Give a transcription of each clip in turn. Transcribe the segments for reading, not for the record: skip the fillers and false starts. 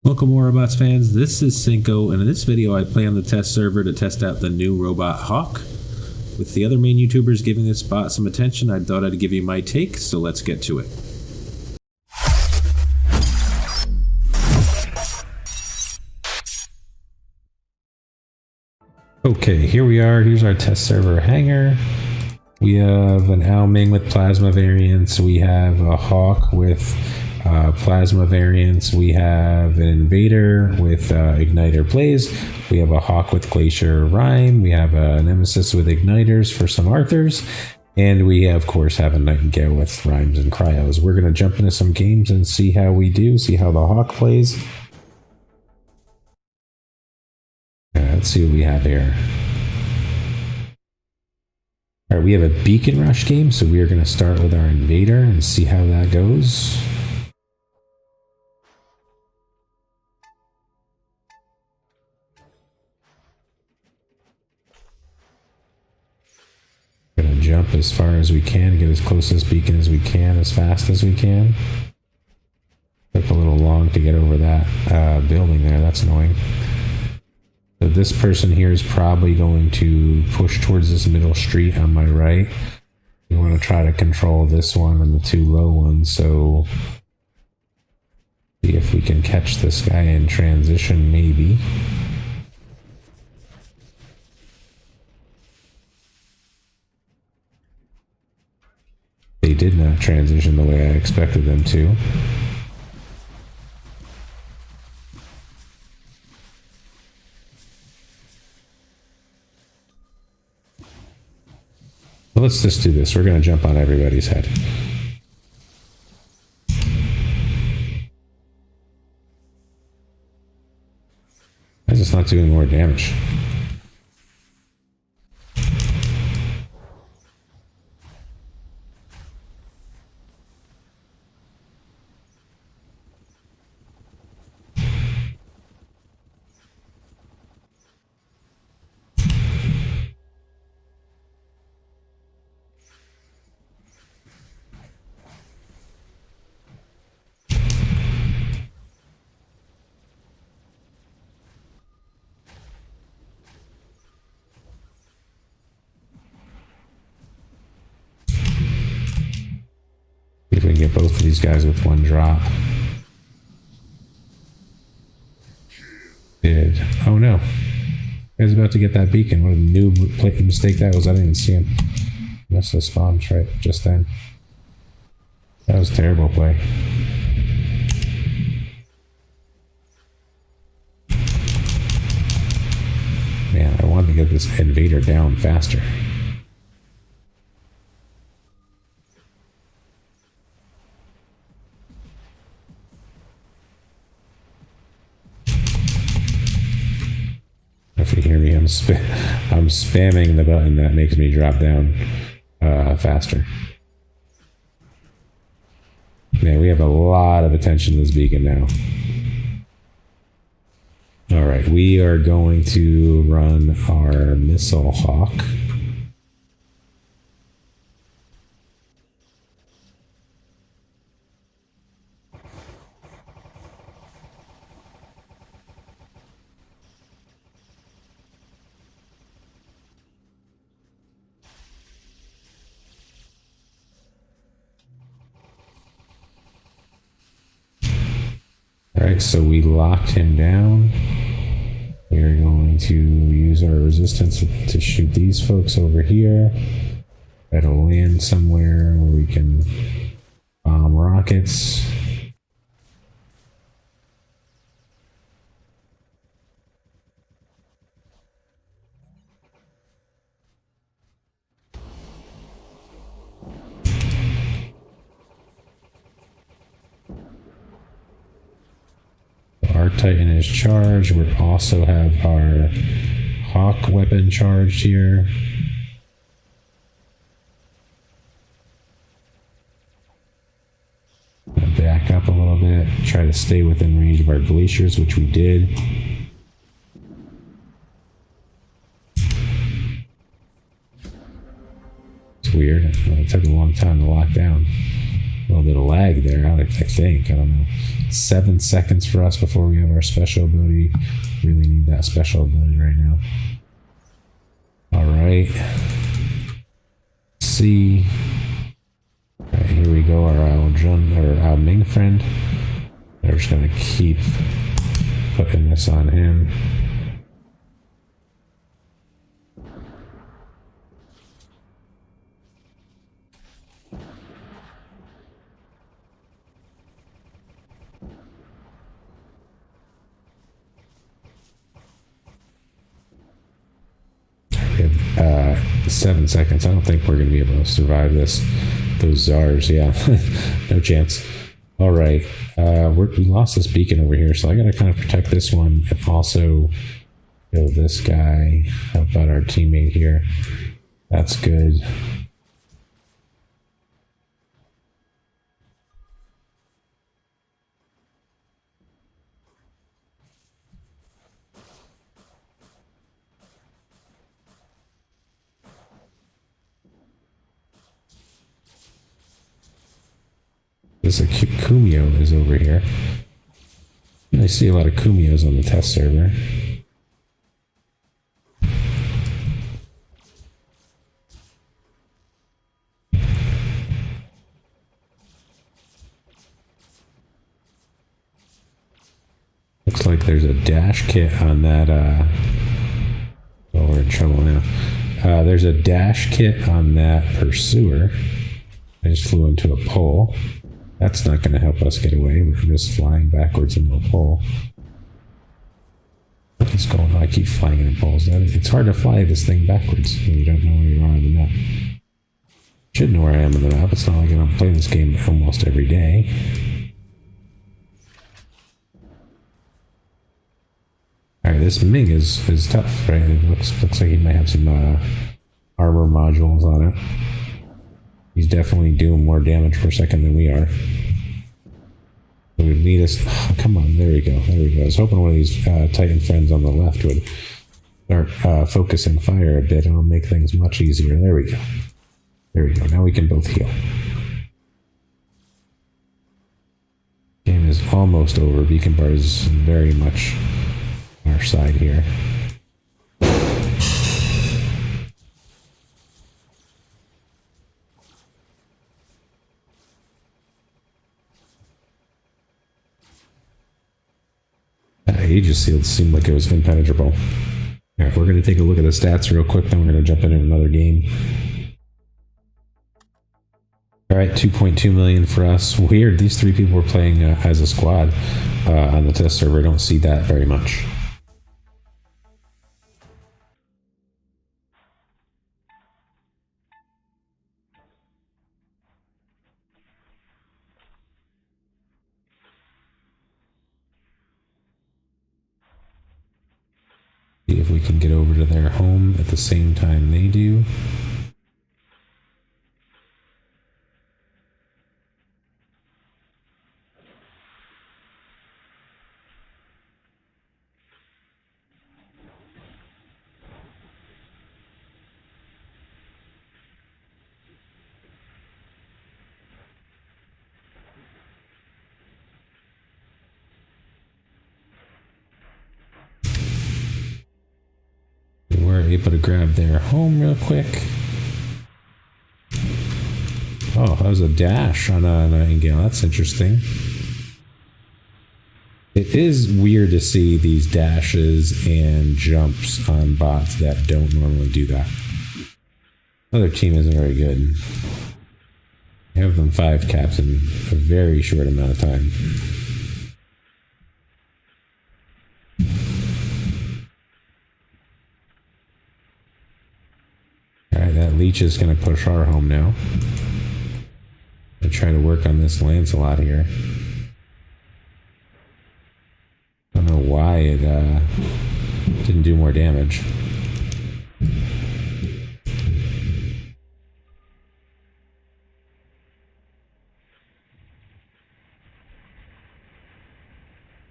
Welcome, Robots fans. This is Cinco, and in this video, I play on the test server to test out the new robot Hawk. With the other main YouTubers giving this bot some attention, I thought I'd give you my take, so let's get to it. Okay, here we are. Here's our test server hangar. We have an Ao Ming with plasma variants. We have a Hawk with plasma variants. We have an Invader with Igniter Blaze. We have a Hawk with Glacier Rime. We have a Nemesis with Igniters for some Arthurs. And we, of course, have a Nightingale with Rhymes and Cryos. We're going to jump into some games and see how we do, see how the Hawk plays. Let's see what we have here. All right, we have a Beacon Rush game, so we are going to start with our Invader and see how that goes. Gonna jump as far as we can, get as close to this beacon as we can, as fast as we can. Took a little long to get over that building there, that's annoying. So this person here is probably going to push towards this middle street on my right. We want to try to control this one and the two low ones, so see if we can catch this guy in transition, maybe. They did not transition the way I expected them to. Well, let's just do this. We're going to jump on everybody's head. Why is this not doing more damage? If we can get both of these guys with one drop. Oh no. I was about to get that beacon. What a noob mistake that was. I didn't even see him. Must have spawned right just then. That was a terrible play. Man, I wanted to get this Invader down faster. If you hear me, I'm spamming the button that makes me drop down faster. Man, we have a lot of attention to this beacon now. All right, we are going to run our Missile Hawk. Alright, so we locked him down. We're going to use our resistance to shoot these folks over here. That'll land somewhere where we can bomb rockets. Our Titan is charged. We also have our Hawk weapon charged here. Back up a little bit. Try to stay within range of our glaciers, which we did. It's weird. It took a long time to lock down. little bit of lag there, I think. I don't know. 7 seconds for us before we have our special ability. Really need that special ability right now. Alright. C. Alright, here we go, our Ao Ming friend. They're just gonna keep putting this on him. We have 7 seconds. I don't think we're going to be able to survive this. Those czars, yeah. No chance. All right. We lost this beacon over here, so I got to kind of protect this one and also kill this guy. How about our teammate here? That's good. There's a Kumio is over here. I see a lot of Kumios on the test server. Looks like there's a dash kit on that. Oh, we're in trouble now. There's a dash kit on that pursuer. I just flew into a pole. That's not going to help us get away. We're just flying backwards into a pole. What is going on? I keep flying into poles. It's hard to fly this thing backwards when you don't know where you are on the map. Should know where I am on the map. It's not like I don't play this game almost every day. Alright, this Ming is tough, right? It looks like he might have some armor modules on it. He's definitely doing more damage per second than we are. It would lead us... Oh, come on, there we go. There we go. I was hoping one of these Titan friends on the left would start focusing fire a bit and it'll make things much easier. There we go. There we go. Now we can both heal. Game is almost over. Beacon Bar is very much on our side here. Aegis Shield seemed like it was impenetrable. Alright, we're going to take a look at the stats real quick, then we're going to jump into another game. Alright, 2.2 million for us. Weird, these 3 people were playing as a squad on the test server. I don't see that very much. See if we can get over to their home at the same time they do. We're able to grab their home real quick. Oh, that was a dash on a Nightingale. That's interesting. It is weird to see these dashes and jumps on bots that don't normally do that. Other team isn't very good. I have them 5 caps in a very short amount of time. Alright, that Leech is going to push our home now. I try to work on this Lancelot here. I don't know why it didn't do more damage.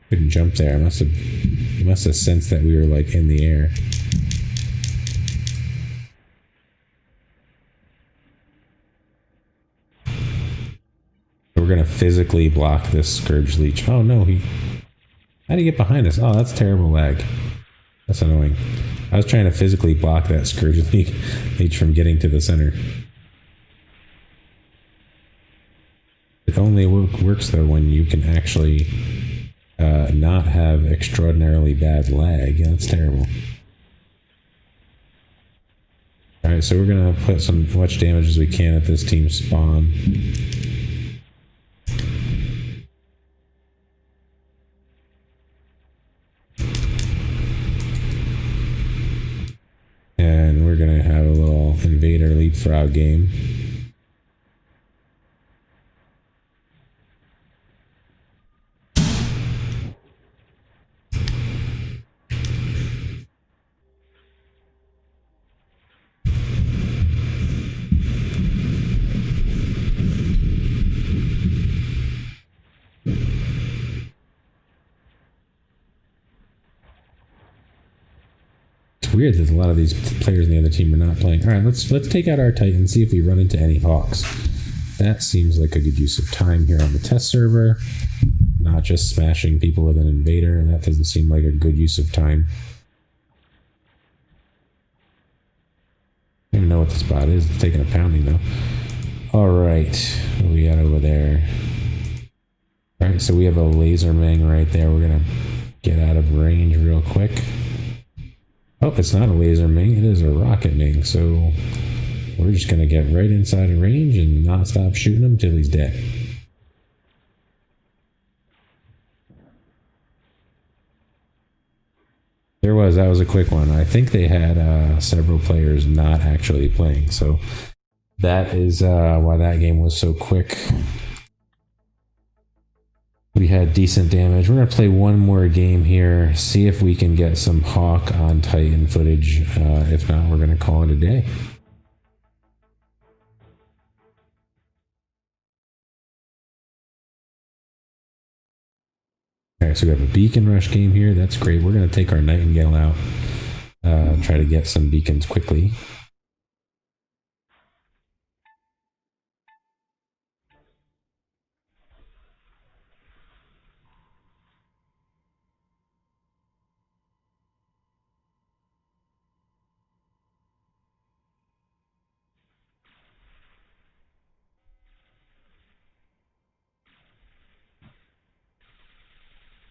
Couldn't jump there. It must have sensed that we were like in the air. gonna physically block this Scourge Leech. Oh no, how do you get behind us? Oh, that's terrible lag. That's annoying. I was trying to physically block that Scourge Leech from getting to the center. It only works though when you can actually not have extraordinarily bad lag. That's terrible. Alright, so we're gonna put as much damage as we can at this team spawn. And we're gonna have a little invader leapfrog game. Weird that a lot of these players in the other team are not playing. All right, let's take out our Titan, see if we run into any Hawks. That seems like a good use of time here on the test server. Not just smashing people with an invader. That doesn't seem like a good use of time. I don't even know what the spot is. It's taking a pounding though. All right, what do we got over there? All right, so we have a laser Meng right there. We're gonna get out of range real quick. Oh, it's not a laser Meng, it is a rocket Meng, so we're just gonna get right inside of range and not stop shooting him till he's dead. That was a quick one. I think they had several players not actually playing, so that is why that game was so quick. We had decent damage. We're going to play one more game here, see if we can get some Hawk on Titan footage. If not, we're going to call it a day. Alright, so we have a beacon rush game here. That's great. We're going to take our Nightingale out. Try to get some beacons quickly.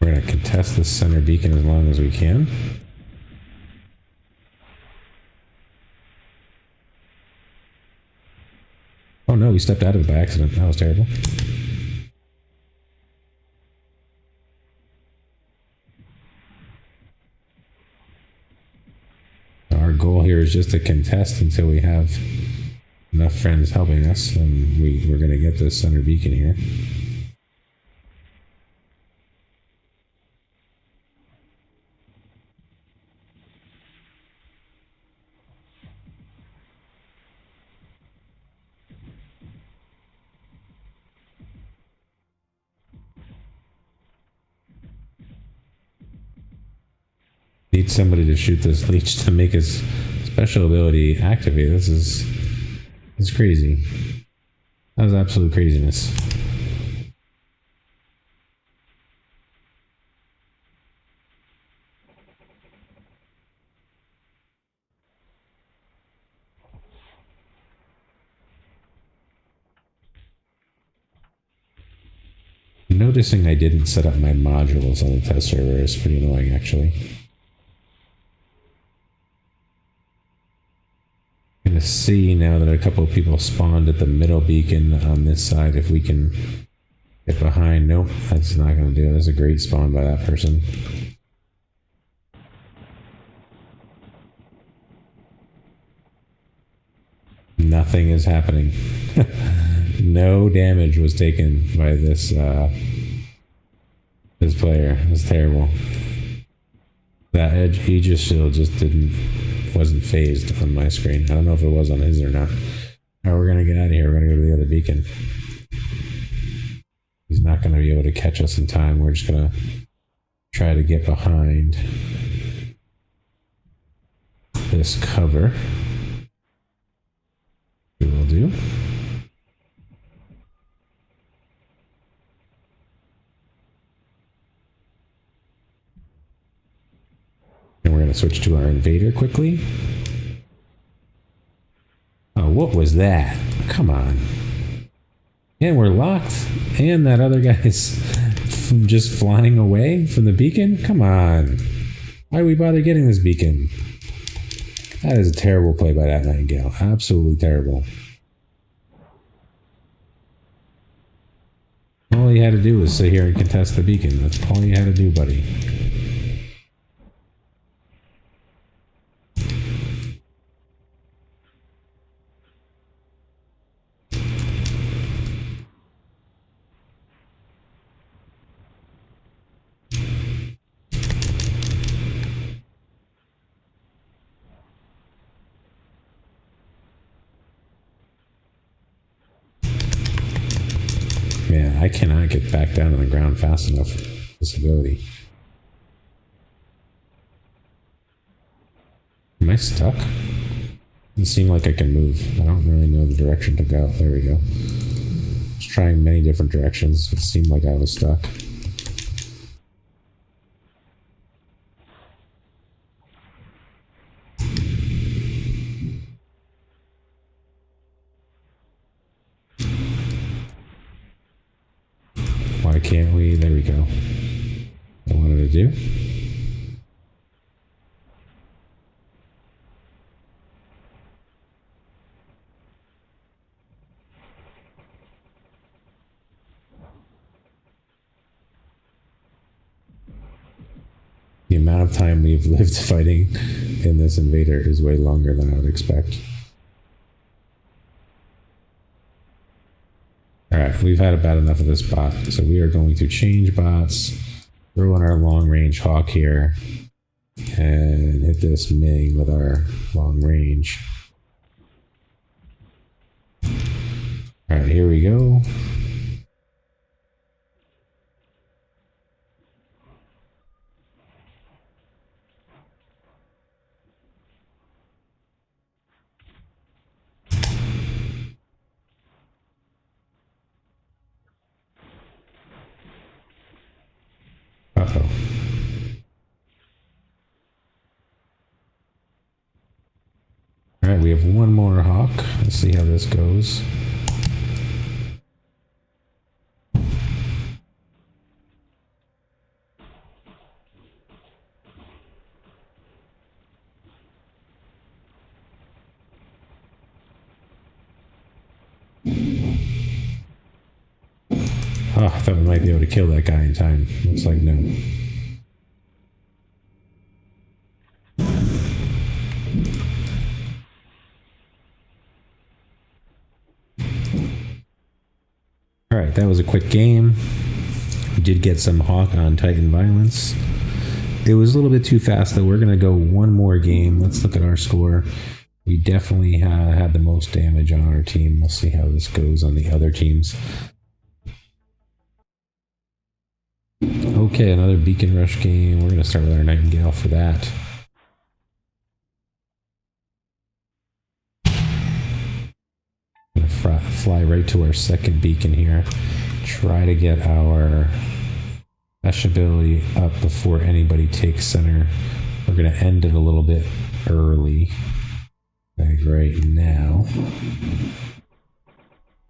We're going to contest this center beacon as long as we can. Oh no, we stepped out of it by accident. That was terrible. Our goal here is just to contest until we have enough friends helping us, and we're going to get this center beacon here. Need somebody to shoot this leech to make his special ability activate. This is crazy. That was absolute craziness. Noticing I didn't set up my modules on the test server is pretty annoying, actually. I'm going to see now that a couple of people spawned at the middle beacon on this side if we can get behind. Nope, that's not going to do it. That's a great spawn by that person. Nothing is happening. No damage was taken by this this player. It's terrible. That edge Aegis shield just wasn't phased on my screen. I don't know if it was on his or not. Alright, we're gonna get out of here. We're gonna go to the other beacon. He's not gonna be able to catch us in time. We're just gonna try to get behind this cover. We will do. And we're going to switch to our invader quickly. Oh, what was that? Come on. And we're locked. And that other guy's just flying away from the beacon? Come on. Why do we bother getting this beacon? That is a terrible play by that Nightingale. Absolutely terrible. All you had to do was sit here and contest the beacon. That's all you had to do, buddy. Man, I cannot get back down on the ground fast enough for this ability. Am I stuck? Doesn't seem like I can move. I don't really know the direction to go. There we go. I was trying many different directions. It seemed like I was stuck. Why can't we? There we go. I wanted to do. The amount of time we've lived fighting in this invader is way longer than I would expect. Alright, we've had about enough of this bot, so we are going to change bots, throw in our long range hawk here, and hit this Ming with our long range. Alright, here we go. Uh-oh. Alright, we have one more hawk. Let's see how this goes. Oh, I thought we might be able to kill that guy in time. Looks like no. Alright, that was a quick game. We did get some Hawk on Titan Violence. It was a little bit too fast though. We're going to go one more game. Let's look at our score. We definitely had the most damage on our team. We'll see how this goes on the other teams. Okay, another Beacon Rush game. We're going to start with our Nightingale for that. I'm going to fly right to our second beacon here. Try to get our Mesh ability up before anybody takes center. We're going to end it a little bit early. Like right now.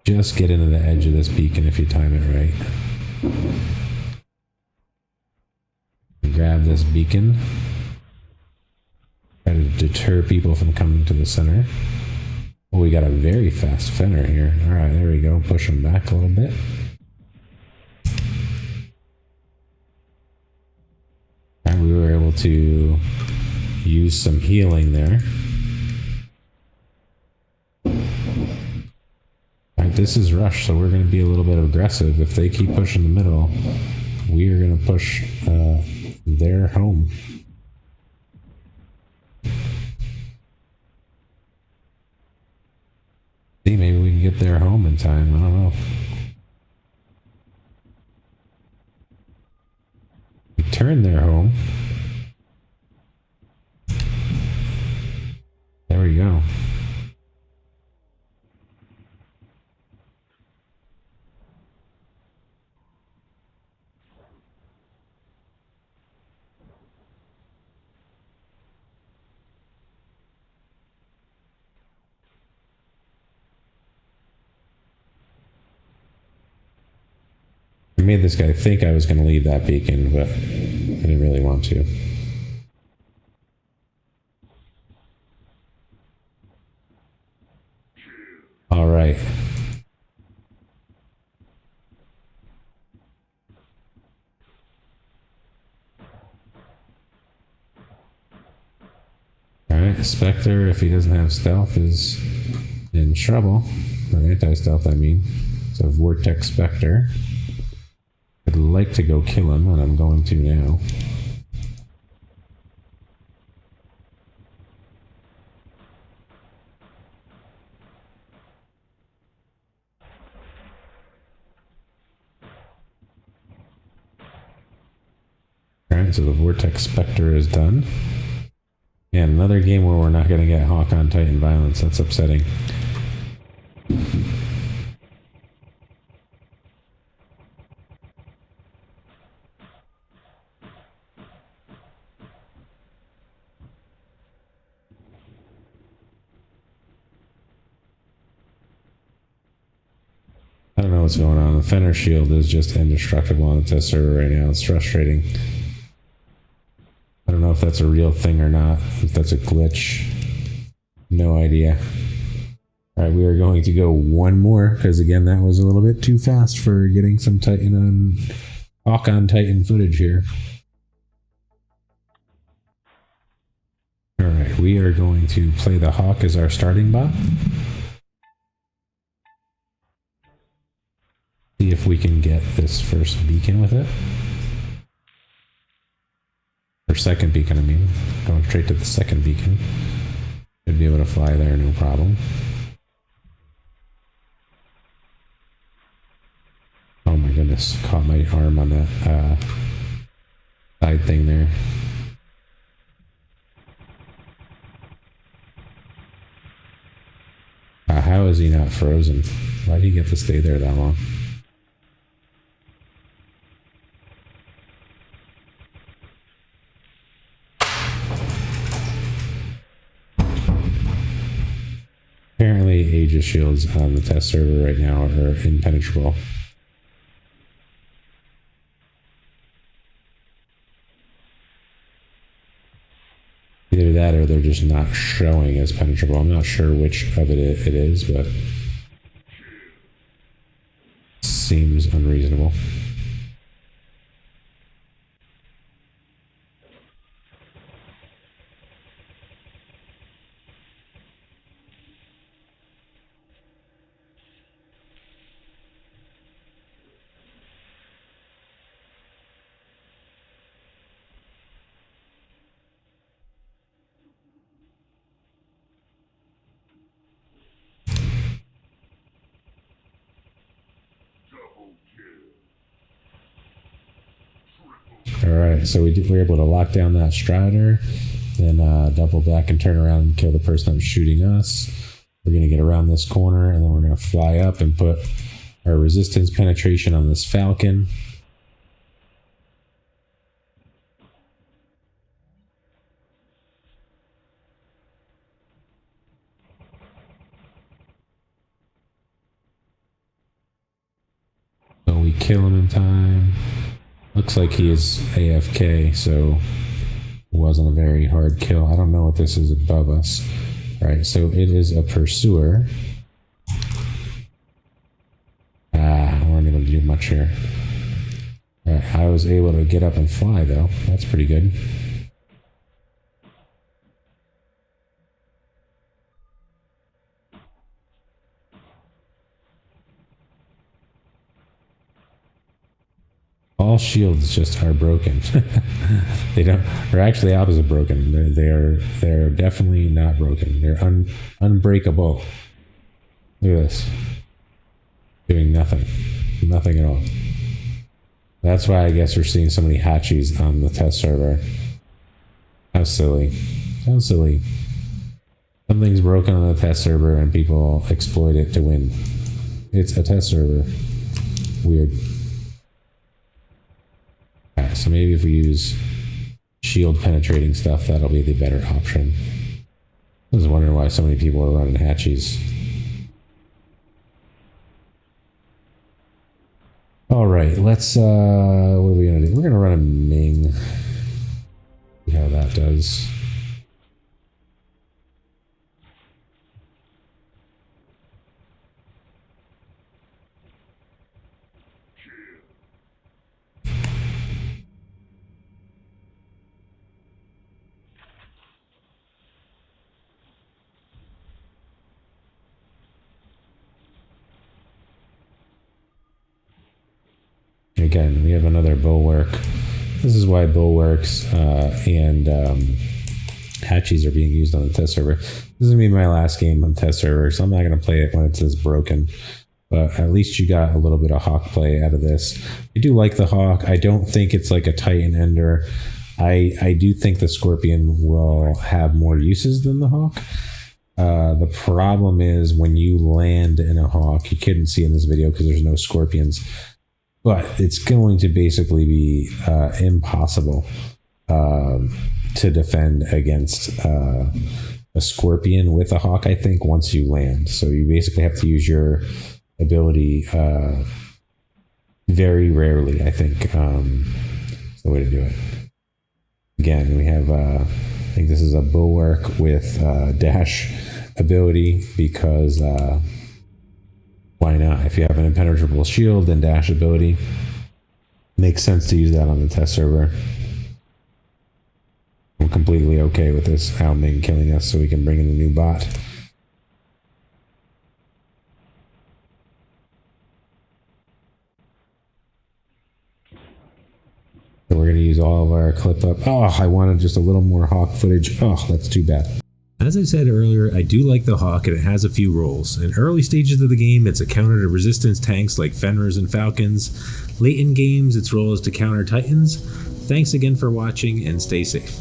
Just get into the edge of this beacon if you time it right. Grab this beacon. Try to deter people from coming to the center. Oh, we got a very fast Fenner here. Alright, there we go. Push him back a little bit. And we were able to use some healing there. Alright, this is Rush, so we're going to be a little bit aggressive. If they keep pushing the middle, we are going to push their home. See, maybe we can get their home in time. I don't know. We turn their home. There we go. made this guy think I was going to leave that beacon, but I didn't really want to. All right. Alright, Spectre, if he doesn't have stealth, is in trouble. Or anti-stealth, I mean. So Vortex Spectre. I'd like to go kill him, and I'm going to now. Alright, so the Vortex Spectre is done. And another game where we're not going to get Hawk on Titan violence. That's upsetting. I don't know what's going on. The Fenner shield is just indestructible on the test server right now. It's frustrating. I don't know if that's a real thing or not. If that's a glitch. No idea. Alright, we are going to go one more, because again, that was a little bit too fast for getting some Titan on Hawk on Titan footage here. Alright, we are going to play the Hawk as our starting bot. See if we can get this first beacon with it. Or second beacon, I mean. Going straight to the second beacon. Should be able to fly there, no problem. Oh my goodness, caught my arm on that side thing there. How is he not frozen? Why did he get to stay there that long? Apparently, Aegis shields on the test server right now are impenetrable. Either that or they're just not showing as penetrable. I'm not sure which of it is, but seems unreasonable. Alright, so we were able to lock down that Strider, then double back and turn around and kill the person that was shooting us. We're going to get around this corner, and then we're going to fly up and put our resistance penetration on this Falcon. So we kill him in time. Looks like he is AFK, so it wasn't a very hard kill. I don't know what this is above us. Alright, so it is a Pursuer. We weren't able to do much here. Alright, I was able to get up and fly, though. That's pretty good. All shields just are broken. They don't, or actually opposite broken. They're definitely not broken. They're unbreakable. Look at this. Doing nothing. Nothing at all. That's why I guess we're seeing so many Hachis on the test server. How silly. How silly. Something's broken on the test server and people exploit it to win. It's a test server. Weird. So maybe if we use shield penetrating stuff, that'll be the better option. I was wondering why so many people are running Hachis. All right, let's what are we gonna do? We're gonna run a Ming. See how that does. Again, we have another bulwark. This is why bulwarks and hatchies are being used on the test server. This is gonna be my last game on test server, so I'm not gonna play it when it says broken. But at least you got a little bit of hawk play out of this. I do like the hawk. I don't think it's like a Titan Ender. I do think the Scorpion will have more uses than the hawk. The problem is when you land in a hawk, you couldn't see in this video because there's no scorpions, but it's going to basically be impossible to defend against a scorpion with a hawk, I think, once you land. So you basically have to use your ability very rarely, I think. It's the way to do it. Again, we have, I think this is a bulwark with dash ability because why not? If you have an impenetrable shield and dash ability, makes sense to use that on the test server. I'm completely okay with this Ao Ming killing us so we can bring in a new bot. So we're going to use all of our clip up. Oh, I wanted just a little more hawk footage. Oh, that's too bad. As I said earlier, I do like the hawk and it has a few roles. In early stages of the game, it's a counter to resistance tanks like Fenrirs and Falcons. Late in games, its role is to counter Titans. Thanks again for watching and stay safe.